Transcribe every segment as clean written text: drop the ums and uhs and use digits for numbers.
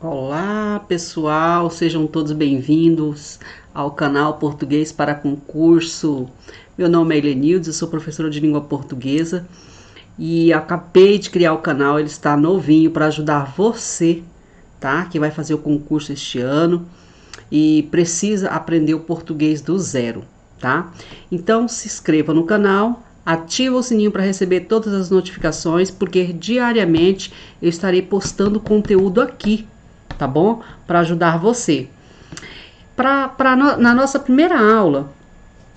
Olá, pessoal, sejam todos bem-vindos ao canal Português para Concurso. Meu nome é Helenildes, eu sou professora de língua portuguesa e acabei de criar o canal, ele está novinho para ajudar você, tá? Que vai fazer o concurso este ano e precisa aprender o português do zero, tá? Então se inscreva no canal, ativa o sininho para receber todas as notificações, porque diariamente eu estarei postando conteúdo aqui, tá bom? Para ajudar você. Na nossa primeira aula,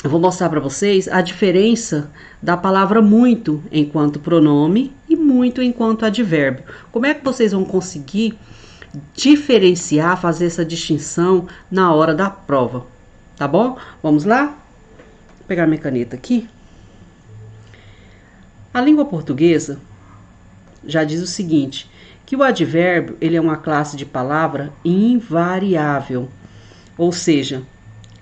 eu vou mostrar para vocês a diferença da palavra muito enquanto pronome e muito enquanto advérbio. Como é que vocês vão conseguir diferenciar, fazer essa distinção na hora da prova, tá bom? Vamos lá? Vou pegar minha caneta aqui. A língua portuguesa já diz o seguinte, que o advérbio ele é uma classe de palavra invariável, ou seja,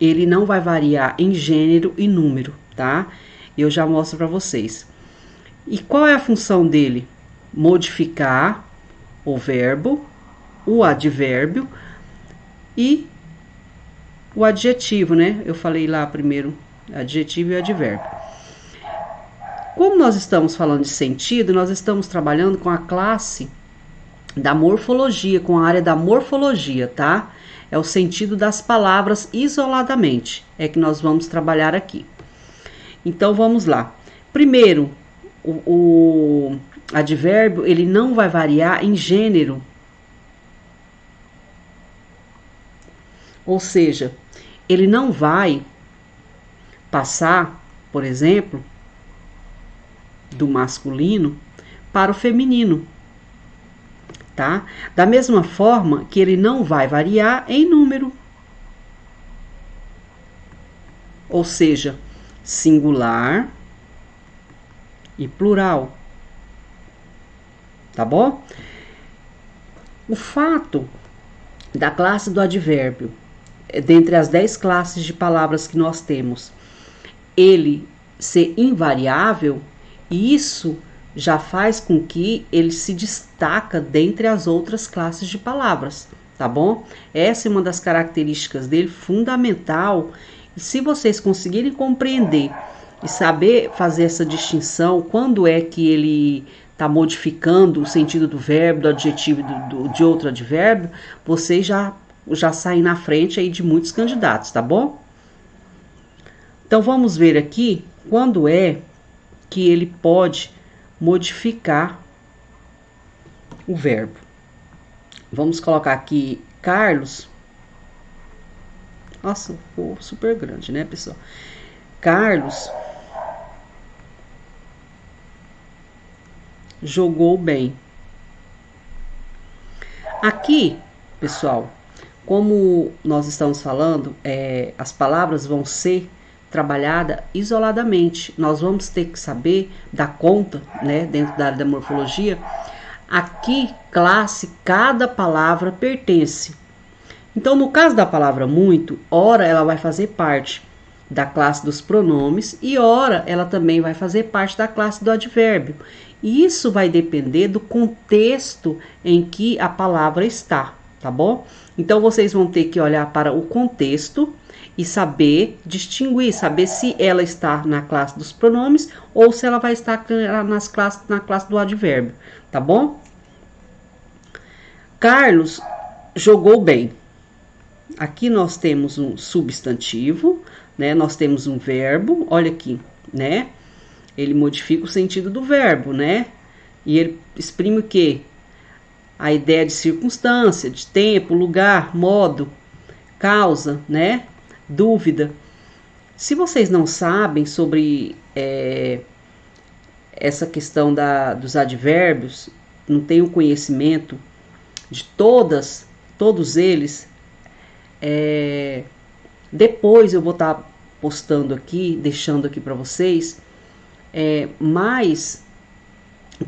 ele não vai variar em gênero e número, tá? Eu já mostro para vocês. E qual é a função dele? Modificar o verbo, o advérbio e o adjetivo, né? Eu falei lá primeiro adjetivo e advérbio. Como nós estamos falando de sentido, nós estamos trabalhando com a classe da morfologia, com a área da morfologia, tá? É o sentido das palavras isoladamente, é que nós vamos trabalhar aqui. Então, vamos lá. Primeiro, o advérbio, ele não vai variar em gênero. Ou seja, ele não vai passar, por exemplo, do masculino para o feminino, tá? Da mesma forma que ele não vai variar em número. Ou seja, singular e plural. Tá bom? O fato da classe do advérbio, dentre as 10 classes de palavras que nós temos, ele ser invariável, isso já faz com que ele se destaca dentre as outras classes de palavras, tá bom? Essa é uma das características dele, fundamental. E se vocês conseguirem compreender e saber fazer essa distinção, quando é que ele está modificando o sentido do verbo, do adjetivo e de outro advérbio, vocês já saem na frente aí de muitos candidatos, tá bom? Então vamos ver aqui quando é que ele pode modificar o verbo. Vamos colocar aqui Carlos. Nossa, ficou super grande, né, pessoal? Carlos jogou bem. Aqui, pessoal, como nós estamos falando, as palavras vão ser trabalhada isoladamente. Nós vamos ter que saber dar conta, né, dentro da área da morfologia, a que classe cada palavra pertence. Então, no caso da palavra muito, ora ela vai fazer parte da classe dos pronomes e ora ela também vai fazer parte da classe do advérbio. E isso vai depender do contexto em que a palavra está, tá bom? Então, vocês vão ter que olhar para o contexto e saber distinguir, saber se ela está na classe dos pronomes ou se ela vai estar na classe do advérbio, tá bom? Carlos jogou bem. Aqui nós temos um substantivo, né? Nós temos um verbo, olha aqui, né? Ele modifica o sentido do verbo, né? E ele exprime o quê? A ideia de circunstância, de tempo, lugar, modo, causa, né? Dúvida. Se vocês não sabem sobre essa questão dos advérbios, não têm o conhecimento de todos eles, depois eu vou estar postando aqui, deixando aqui para vocês mais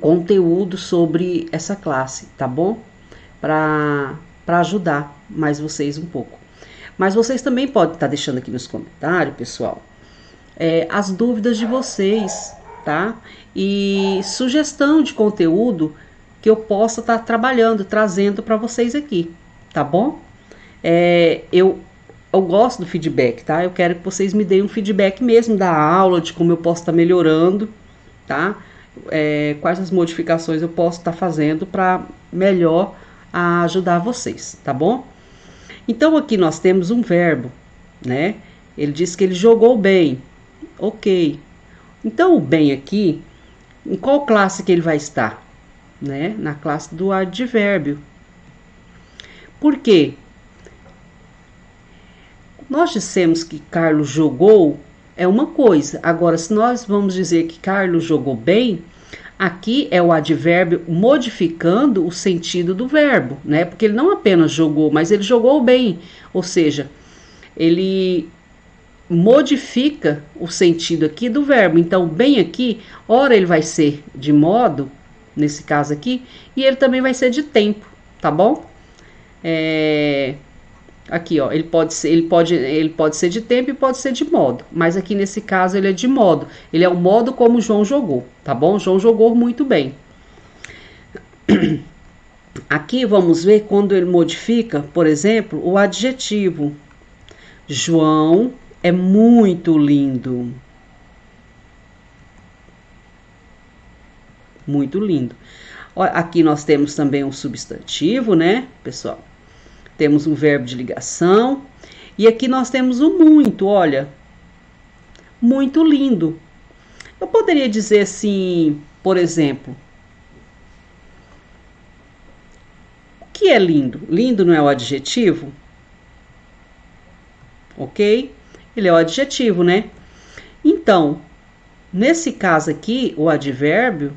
conteúdo sobre essa classe, tá bom? Para ajudar mais vocês um pouco. Mas vocês também podem estar deixando aqui nos comentários, pessoal, as dúvidas de vocês, tá? E sugestão de conteúdo que eu possa estar trabalhando, trazendo para vocês aqui, tá bom? Eu gosto do feedback, tá? Eu quero que vocês me deem um feedback mesmo da aula, de como eu posso estar melhorando, tá? Quais as modificações eu posso estar fazendo para melhor ajudar vocês, tá bom? Então aqui nós temos um verbo, né? Ele diz que ele jogou bem, ok. Então o bem aqui, em qual classe que ele vai estar? Né? Na classe do advérbio. Por quê? Nós dissemos que Carlos jogou é uma coisa. Agora, se nós vamos dizer que Carlos jogou bem, aqui é o advérbio modificando o sentido do verbo, né? Porque ele não apenas jogou, mas ele jogou bem. Ou seja, ele modifica o sentido aqui do verbo. Então, bem aqui, ora ele vai ser de modo, nesse caso aqui, e ele também vai ser de tempo, tá bom? Aqui, ó, ele pode ser de tempo e pode ser de modo, mas aqui nesse caso ele é de modo. Ele é o modo como João jogou, tá bom? João jogou muito bem. Aqui vamos ver quando ele modifica, por exemplo, o adjetivo. João é muito lindo. Muito lindo. Aqui nós temos também um substantivo, né, pessoal? Temos um verbo de ligação. E aqui nós temos o muito, olha. Muito lindo. Eu poderia dizer assim, por exemplo. O que é lindo? Lindo não é o adjetivo? Ok? Ele é o adjetivo, né? Então, nesse caso aqui, o advérbio,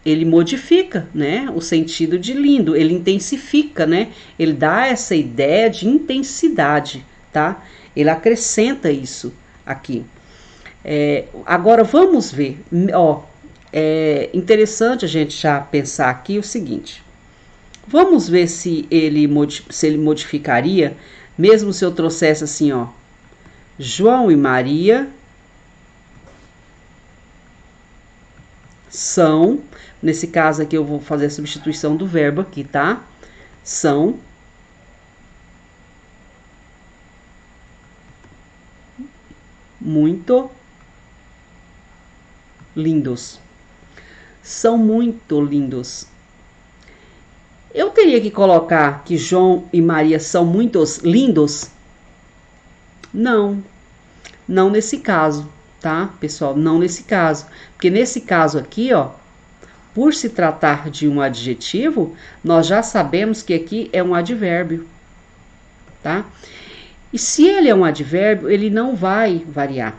ele modifica, né, o sentido de lindo, ele intensifica, né, ele dá essa ideia de intensidade, tá? Ele acrescenta isso aqui. Agora vamos ver, ó, é interessante a gente já pensar aqui o seguinte, vamos ver se ele modificaria, mesmo se eu trouxesse assim, ó, João e Maria são, nesse caso aqui eu vou fazer a substituição do verbo aqui, tá? São muito lindos. São muito lindos. Eu teria que colocar que João e Maria são muito lindos? Não. Não nesse caso, tá, pessoal? Não nesse caso. Porque nesse caso aqui, ó, por se tratar de um adjetivo, nós já sabemos que aqui é um advérbio, tá? E se ele é um advérbio, ele não vai variar,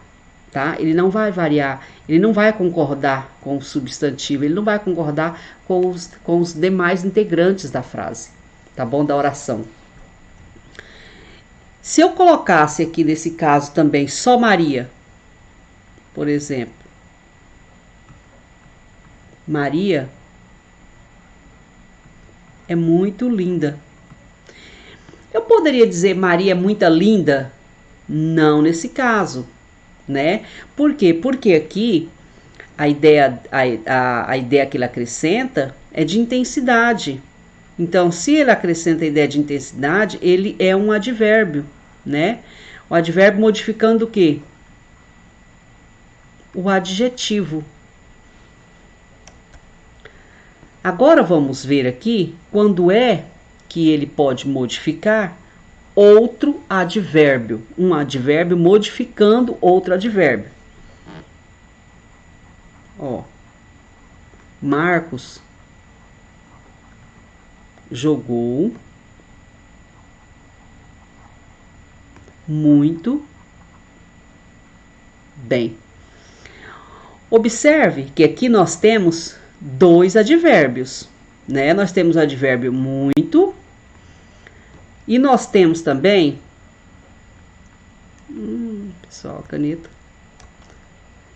tá? Ele não vai variar, ele não vai concordar com o substantivo, ele não vai concordar com os demais integrantes da frase, tá bom? Da oração. Se eu colocasse aqui nesse caso também só Maria, por exemplo, Maria é muito linda. Eu poderia dizer Maria é muito linda? Não nesse caso, né? Por quê? Porque aqui a ideia que ele acrescenta é de intensidade. Então, se ele acrescenta a ideia de intensidade, ele é um advérbio, né? O advérbio modificando o quê? O adjetivo. Agora vamos ver aqui quando é que ele pode modificar outro advérbio. Um advérbio modificando outro advérbio. Ó, Marcos jogou muito bem. Observe que aqui nós temos dois advérbios, né? Nós temos o advérbio muito e nós temos também, pessoal, caneta.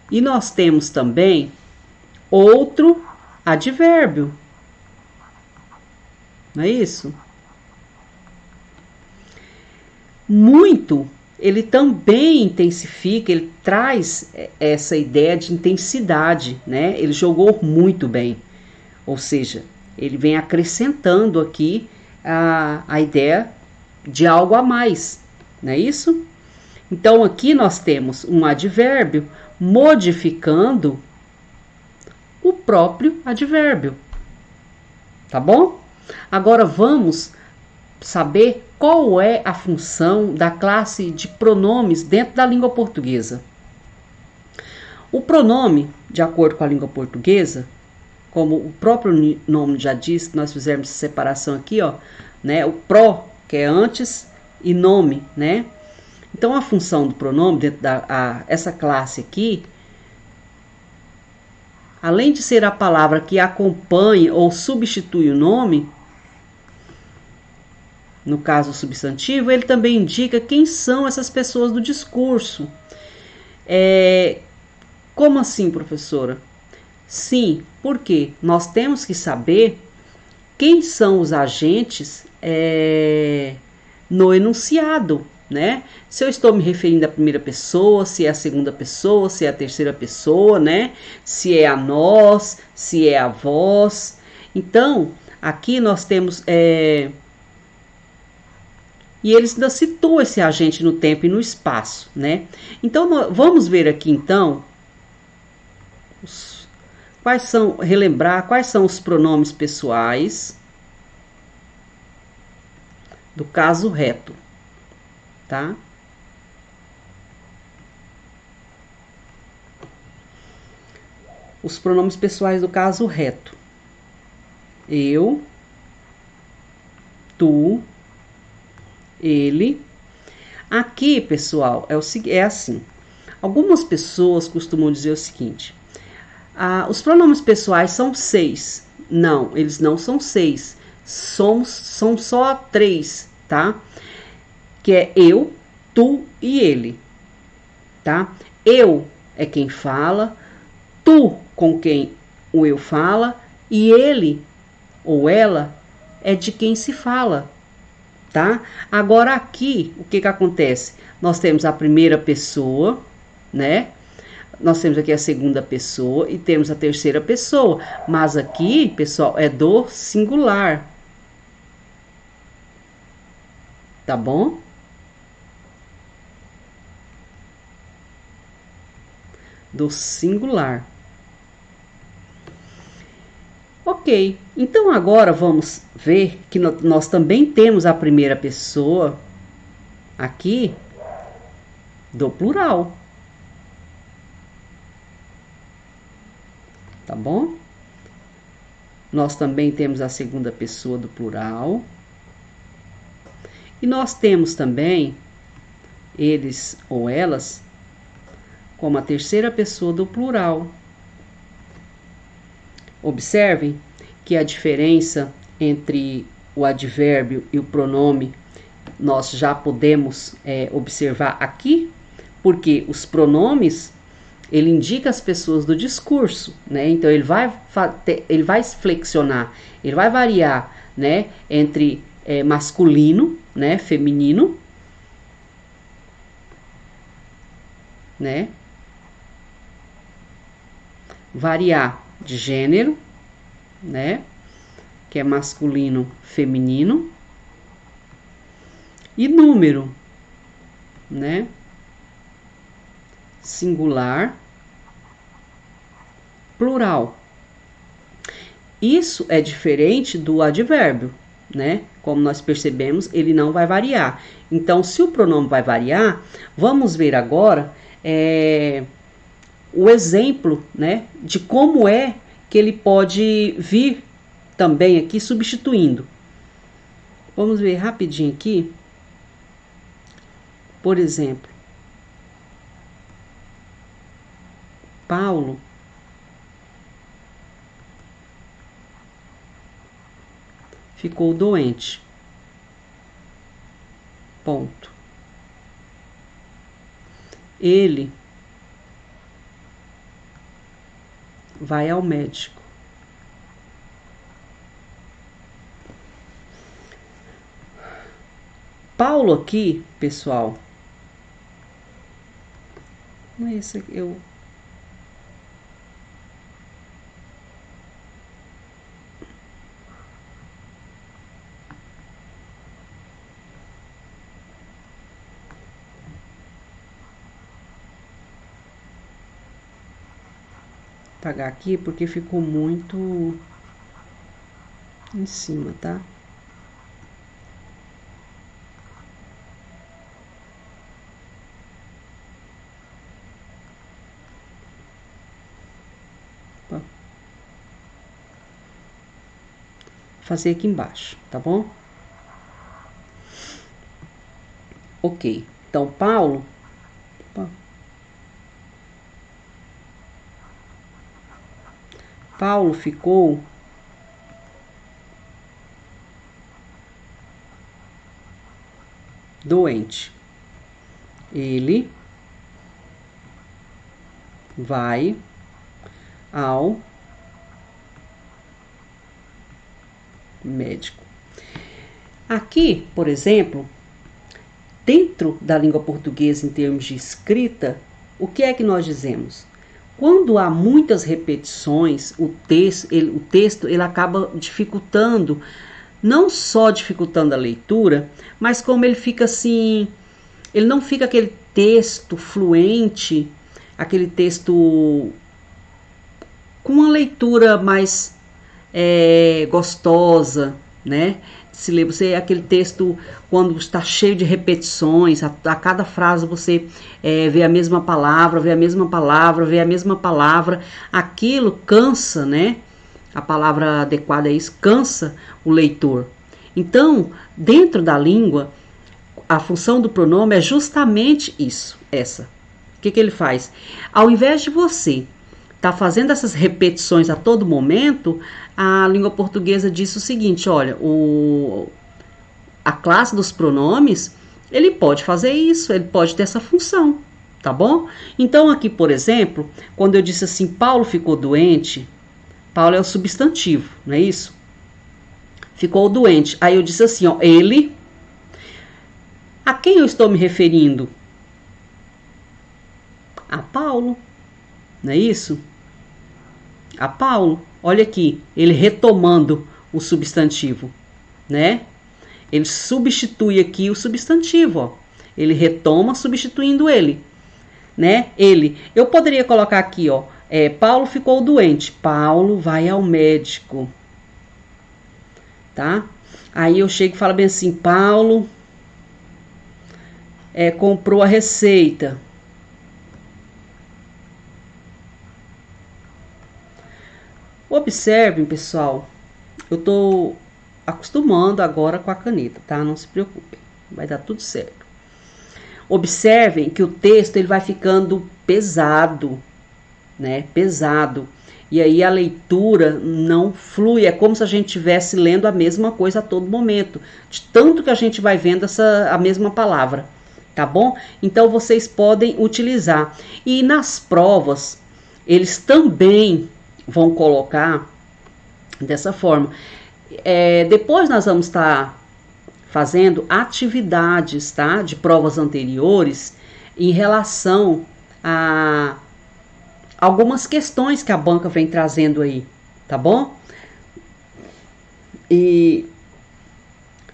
E nós temos também outro advérbio. Não é isso? Muito, ele também intensifica, ele traz essa ideia de intensidade, né? Ele jogou muito bem. Ou seja, Ele vem acrescentando aqui a ideia de algo a mais, não é isso? Então, aqui nós temos um advérbio modificando o próprio advérbio, tá bom? Agora vamos saber qual é a função da classe de pronomes dentro da língua portuguesa. O pronome, de acordo com a língua portuguesa, como o próprio nome já diz, que nós fizemos separação aqui, ó, né? O pró, que é antes, e nome, né? Então, a função do pronome dentro essa classe aqui, além de ser a palavra que acompanha ou substitui o nome, no caso o substantivo, ele também indica quem são essas pessoas do discurso. Como assim, professora? Sim, porque nós temos que saber quem são os agentes no enunciado, né? Se eu estou me referindo à primeira pessoa, se é a segunda pessoa, se é a terceira pessoa, né? Se é a nós, se é a vós. Então, aqui nós temos... E eles ainda situam esse agente no tempo e no espaço, né? Então, vamos ver aqui, então, relembrar quais são os pronomes pessoais do caso reto, tá? Os pronomes pessoais do caso reto. Eu, tu, ele. Aqui, pessoal, é assim. Algumas pessoas costumam dizer o seguinte: os pronomes pessoais são 6. Não, eles não são 6. São só 3, tá? Que é eu, tu e ele, tá? Eu é quem fala, tu com quem o eu fala e ele ou ela é de quem se fala, tá? Agora aqui, o que acontece? Nós temos a primeira pessoa, né? Nós temos aqui a segunda pessoa e temos a terceira pessoa. Mas aqui, pessoal, é do singular. Tá bom? Do singular. Ok, então agora vamos ver que nós também temos a primeira pessoa aqui do plural. Tá bom? Nós também temos a segunda pessoa do plural. E nós temos também eles ou elas como a terceira pessoa do plural. Observem que a diferença entre o advérbio e o pronome nós já podemos observar aqui, porque os pronomes ele indica as pessoas do discurso, né? Então ele vai flexionar, ele vai variar, né? Entre masculino, né? Feminino, né? Variar de gênero, né? Que é masculino, feminino. E número, né? Singular, plural. Isso é diferente do advérbio, né? Como nós percebemos, ele não vai variar. Então, se o pronome vai variar, vamos ver agora o exemplo, né? De como é que ele pode vir também aqui substituindo. Vamos ver rapidinho aqui. Por exemplo, Paulo ficou doente. Ponto. Ele vai ao médico. Paulo aqui, pessoal. Não é isso aqui, apagar aqui porque ficou muito em cima, tá? Vou fazer aqui embaixo, tá bom? Ok. Então, Paulo... Paulo ficou doente. Ele vai ao médico. Aqui, por exemplo, dentro da língua portuguesa, em termos de escrita, o que é que nós dizemos? Quando há muitas repetições, o texto ele acaba dificultando, não só dificultando a leitura, mas como ele fica assim, ele não fica aquele texto fluente, aquele texto com uma leitura mais gostosa, né? Se lê você aquele texto quando está cheio de repetições, a cada frase você vê a mesma palavra, vê a mesma palavra, vê a mesma palavra, aquilo cansa, né? A palavra adequada é isso, cansa o leitor. Então, dentro da língua, a função do pronome é justamente isso, essa. O que ele faz? Ao invés de você tá fazendo essas repetições a todo momento, a língua portuguesa diz o seguinte, olha, a classe dos pronomes, ele pode fazer isso, ele pode ter essa função, tá bom? Então aqui, por exemplo, quando eu disse assim, Paulo ficou doente, Paulo é o substantivo, não é isso? Ficou doente. Aí eu disse assim, ó, ele, a quem eu estou me referindo? A Paulo. Não é isso? A Paulo, olha aqui, ele retomando o substantivo, né? Ele substitui aqui o substantivo, ó. Ele retoma substituindo ele, né? Ele. Eu poderia colocar aqui, ó, Paulo ficou doente. Paulo vai ao médico, tá? Aí eu chego e falo bem assim, Paulo comprou a receita. Observem, pessoal, eu tô acostumando agora com a caneta, tá? Não se preocupem, vai dar tudo certo. Observem que o texto ele vai ficando pesado, né? Pesado. E aí a leitura não flui, é como se a gente estivesse lendo a mesma coisa a todo momento, de tanto que a gente vai vendo a mesma palavra, tá bom? Então vocês podem utilizar. E nas provas, eles também vão colocar dessa forma. Depois nós vamos estar fazendo atividades, tá? De provas anteriores em relação a algumas questões que a banca vem trazendo aí, tá bom? E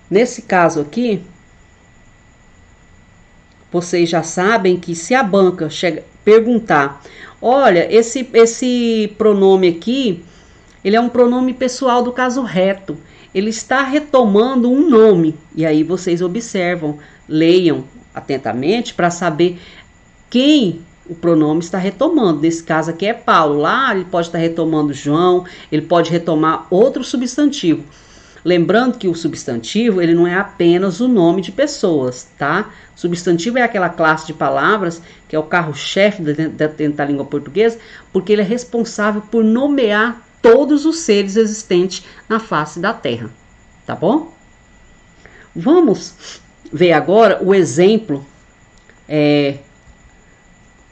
nesse caso aqui, vocês já sabem que se a banca perguntar, olha, esse pronome aqui, ele é um pronome pessoal do caso reto. Ele está retomando um nome. E aí vocês observam, leiam atentamente para saber quem o pronome está retomando. Nesse caso aqui é Paulo. Lá ele pode estar retomando João, ele pode retomar outro substantivo. Lembrando que o substantivo, ele não é apenas o nome de pessoas, tá? Substantivo é aquela classe de palavras que é o carro-chefe dentro da língua portuguesa, porque ele é responsável por nomear todos os seres existentes na face da Terra, tá bom? Vamos ver agora o exemplo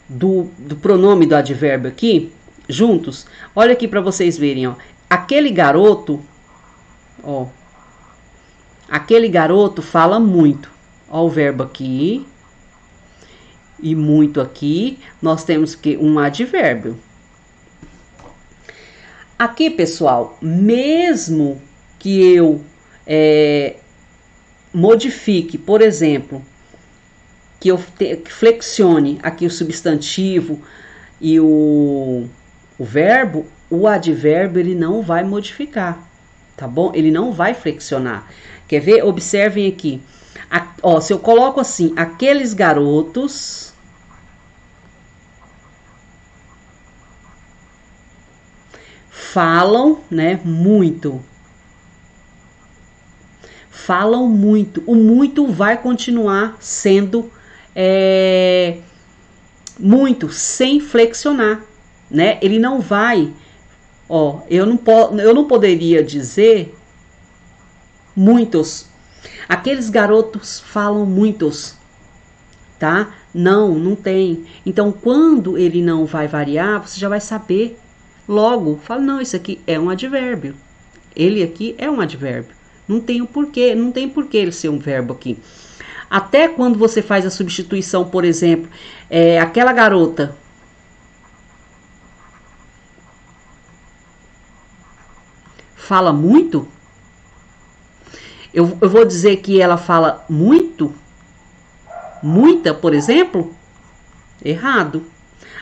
do pronome do advérbio aqui, juntos. Olha aqui para vocês verem, ó. Aquele garoto, ó, aquele garoto fala muito. Ó, o verbo aqui e muito aqui, nós temos que um advérbio. Aqui, pessoal, mesmo que eu modifique, por exemplo, que eu flexione aqui o substantivo e o o verbo, o advérbio ele não vai modificar, tá bom? Ele não vai flexionar. Quer ver? Observem aqui. Ó, se eu coloco assim, aqueles garotos falam, né, muito. Falam muito. O muito vai continuar sendo muito, sem flexionar, né? Ele não vai, ó, eu não poderia dizer muitos. Aqueles garotos falam muitos, tá? Não tem. Então, quando ele não vai variar, você já vai saber logo. Fala, não, isso aqui é um advérbio. Ele aqui é um advérbio. Não tem porquê ele ser um verbo aqui. Até quando você faz a substituição, por exemplo, aquela garota fala muito, eu vou dizer que ela fala muito, muita, por exemplo, errado.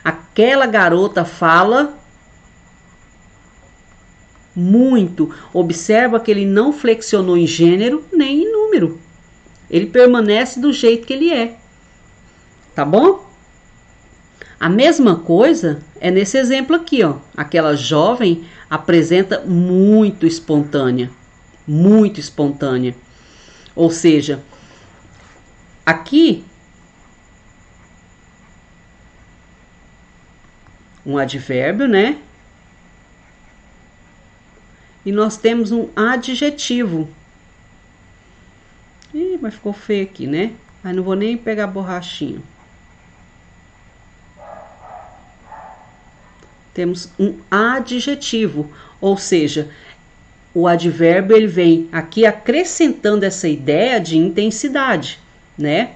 Aquela garota fala muito. Observa que ele não flexionou em gênero nem em número. Ele permanece do jeito que ele é. Tá bom? A mesma coisa é nesse exemplo aqui, ó. Aquela jovem apresenta muito espontânea. Muito espontânea. Ou seja, aqui um advérbio, né? E nós temos um adjetivo. Ih, mas ficou feio aqui, né? Aí não vou nem pegar a borrachinha. Temos um adjetivo, ou seja, o advérbio ele vem aqui acrescentando essa ideia de intensidade, né?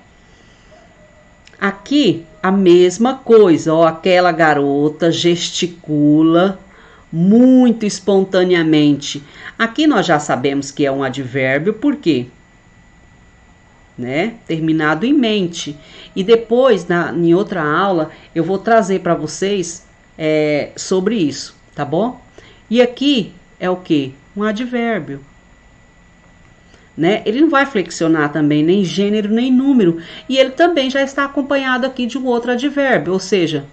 Aqui a mesma coisa, ó, aquela garota gesticula muito espontaneamente. Aqui nós já sabemos que é um advérbio, por quê? Né? Terminado em mente. E depois, em outra aula, eu vou trazer para vocês sobre isso, tá bom? E aqui é o que? Um advérbio. Né? Ele não vai flexionar também nem gênero nem número. E ele também já está acompanhado aqui de um outro advérbio, ou seja,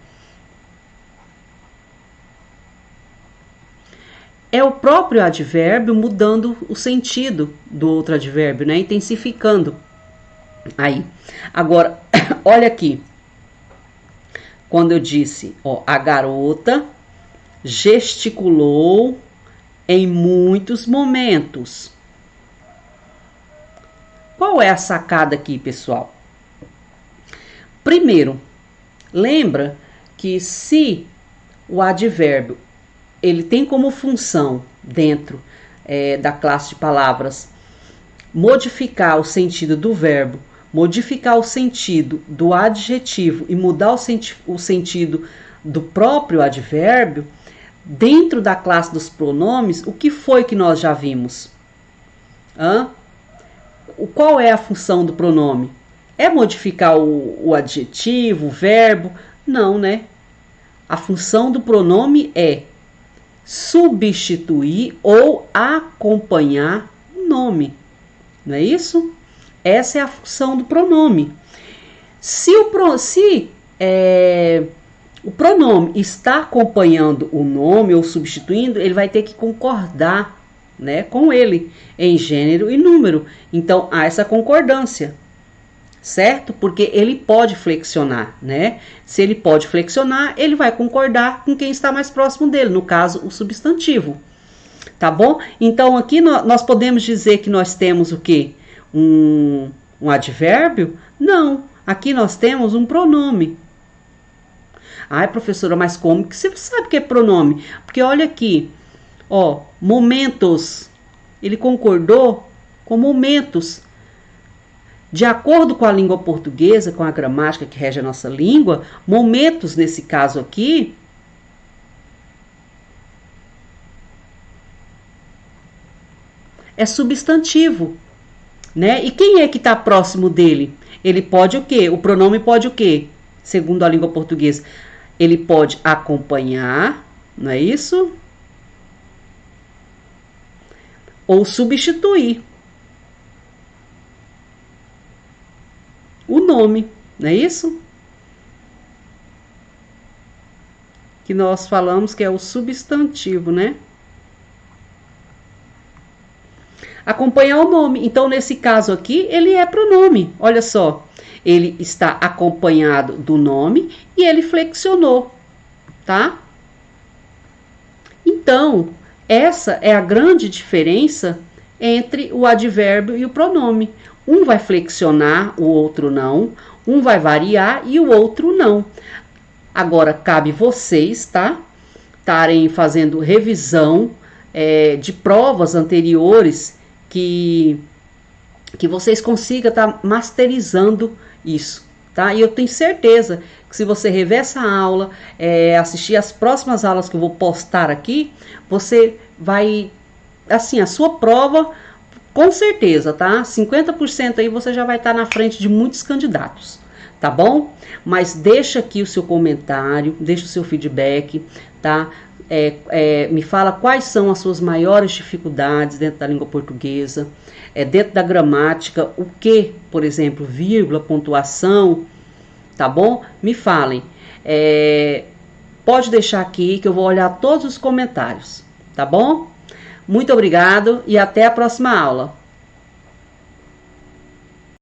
é o próprio advérbio mudando o sentido do outro advérbio, né? Intensificando. Aí, agora, olha aqui. Quando eu disse, ó, a garota gesticulou em muitos momentos. Qual é a sacada aqui, pessoal? Primeiro, lembra que se o advérbio ele tem como função dentro da classe de palavras modificar o sentido do verbo, modificar o sentido do adjetivo e mudar o sentido do próprio advérbio, dentro da classe dos pronomes, o que foi que nós já vimos? Qual é a função do pronome? É modificar o adjetivo, o verbo? Não, né? A função do pronome é substituir ou acompanhar o nome. Não é isso? Essa é a função do pronome. Se o pronome está acompanhando o nome ou substituindo, ele vai ter que concordar, né, com ele em gênero e número. Então, há essa concordância, certo? Porque ele pode flexionar, né? Se ele pode flexionar, ele vai concordar com quem está mais próximo dele, no caso, o substantivo. Tá bom? Então, aqui nós podemos dizer que nós temos o quê? Um advérbio? Não. Aqui nós temos um pronome. Ai, professora, mas como que você sabe que é pronome? Porque olha aqui, ó, momentos. Ele concordou com momentos. De acordo com a língua portuguesa, com a gramática que rege a nossa língua, momentos, nesse caso aqui, é substantivo, né? E quem é que está próximo dele? Ele pode o quê? O pronome pode o quê? Segundo a língua portuguesa, ele pode acompanhar não é isso? Ou substituir o nome, não é isso? Que nós falamos que é o substantivo, né? Acompanhar o nome. Então, nesse caso aqui, ele é pronome. Olha só. Ele está acompanhado do nome e ele flexionou, tá? Então, essa é a grande diferença entre o advérbio e o pronome. Um vai flexionar, o outro não. Um vai variar e o outro não. Agora, cabe vocês, tá? Estarem fazendo revisão de provas anteriores que vocês consigam estar masterizando isso, tá? E eu tenho certeza que se você rever essa aula, assistir as próximas aulas que eu vou postar aqui, você vai, assim, a sua prova, com certeza, tá? 50% aí você já vai estar na frente de muitos candidatos, tá bom? Mas deixa aqui o seu comentário, deixa o seu feedback, tá? Me fala quais são as suas maiores dificuldades dentro da língua portuguesa, dentro da gramática, o que, por exemplo, vírgula, pontuação, tá bom? Me falem. Pode deixar aqui que eu vou olhar todos os comentários, tá bom? Muito obrigado e até a próxima aula.